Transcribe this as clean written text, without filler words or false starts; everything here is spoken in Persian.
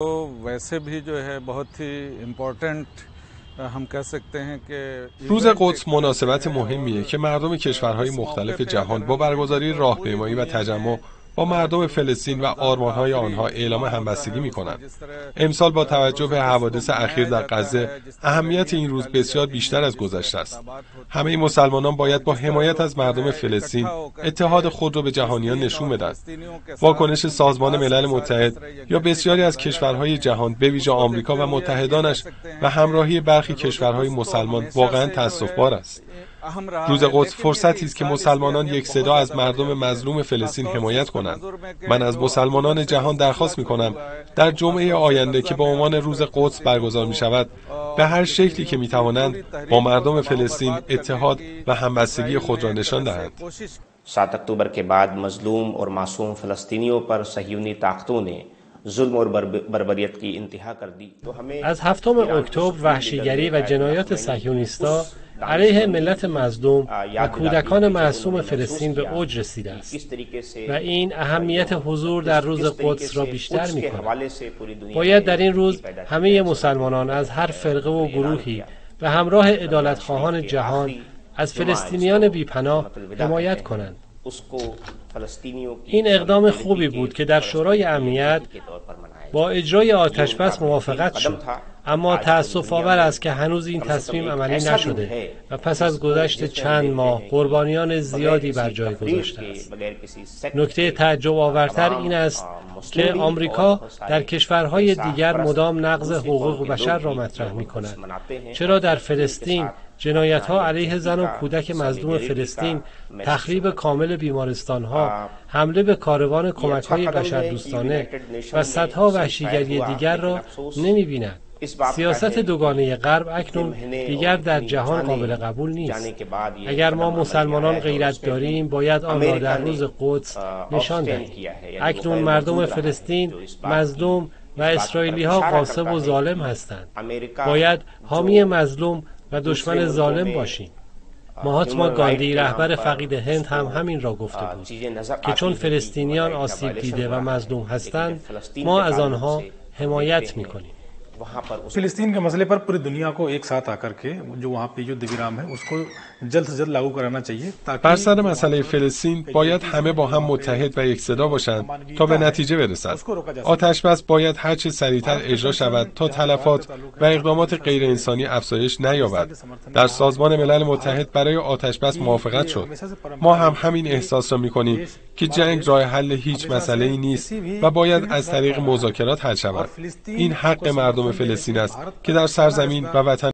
तो वैसे भी जो है बहुत ही इम्पोर्टेंट हम कह सकते हैं که روز قدس مناسبت مهمیه که مردم کشورهای مختلف جهان با برگزاری راهپیمایی و تجمع با مردم فلسطین و آرمانهای آنها اعلام همبستگی می‌کنند. امسال با توجه به حوادث اخیر در غزه، اهمیت این روز بسیار بیشتر از گذشته است. همه مسلمانان باید با حمایت از مردم فلسطین اتحاد خود را به جهانیان نشون بدهند. واکنش سازمان ملل متحد یا بسیاری از کشورهای جهان به ویژه آمریکا و متحدانش و همراهی برخی کشورهای مسلمان واقعاً تأسف‌بار است. روز قدس فرصتی است که مسلمانان یک صدا از مردم مظلوم فلسطین حمایت کنند. من از مسلمانان جهان درخواست می‌کنم در جمعه آینده که به عنوان روز قدس برگزار می‌شود، به هر شکلی که می‌توانند با مردم فلسطین اتحاد و همبستگی خود را نشان دهند. 7 اکتوبر के बाद मजलूम और मासूम फ़लस्तीनियों पर صهیونی طاقتوں ने ظلم و بربریت کی انتہا کر دی. از 7 اکتبر وحشیگری و جنایات صهیونیست‌ها علیه ملت مظلوم و کودکان معصوم فلسطین به اوج رسیده است و این اهمیت حضور در روز قدس را بیشتر می‌کند. باید در این روز همه مسلمانان از هر فرقه و گروهی و همراه عدالتخواهان جهان از فلسطینیان بی‌پناه حمایت کنند. این اقدام خوبی بود که در شورای امنیت با اجرای آتشبس موافقت شد، اما تأسف‌آور است که هنوز این تصمیم عملی نشده و پس از گذشت چند ماه قربانیان زیادی بر جای گذاشته است. نکته تعجب آورتر این است که آمریکا در کشورهای دیگر مدام نقض حقوق بشر را مطرح می‌کند. چرا در فلسطین جنایت‌ها علیه زن و کودک مظلوم فلسطین، تخریب کامل بیمارستان‌ها، حمله به کاروان کمک‌های بشردوستانه و صدها وحشیگری دیگر را نمی‌بیند؟ سیاست دوگانه غرب اکنون دیگر در جهان قابل قبول نیست. اگر ما مسلمانان غیرت داریم باید آن را در روز قدس نشان دهیم. اکنون مردم فلسطین مظلوم و اسرائیلی‌ها غاصب و ظالم هستند. باید حامی مظلوم و دشمن ظالم باشیم. مهاتما گاندی رهبر فقید هند هم همین را گفته بود که چون فلسطینیان آسیب دیده و مظلوم هستند ما از آنها حمایت می‌کنیم. फिलिस्तीन के मसले पर पूरी दुनिया को एक साथ आकर के जो वहाँ पे युद्ध विराम है उसको जल्द से जल्द लागू कराना चाहिए. بر سر مسئله فلسطین باید همه با هم متحد و یک صدا باشند تا به نتیجه برسد. آتشبس باید هر چه سریعتر اجرا شود تا تلفات و اقدامات غیر انسانی افزایش نیابد. در سازمان ملل متحد برای آتشبس موافقت شد. ما هم همین احساس را می‌کنیم که جنگ راه حل هیچ مسئله‌ای نیست و باید از طریق مذاکرات حل شود. این حق مردم فلسطین است که در سرزمین و وطن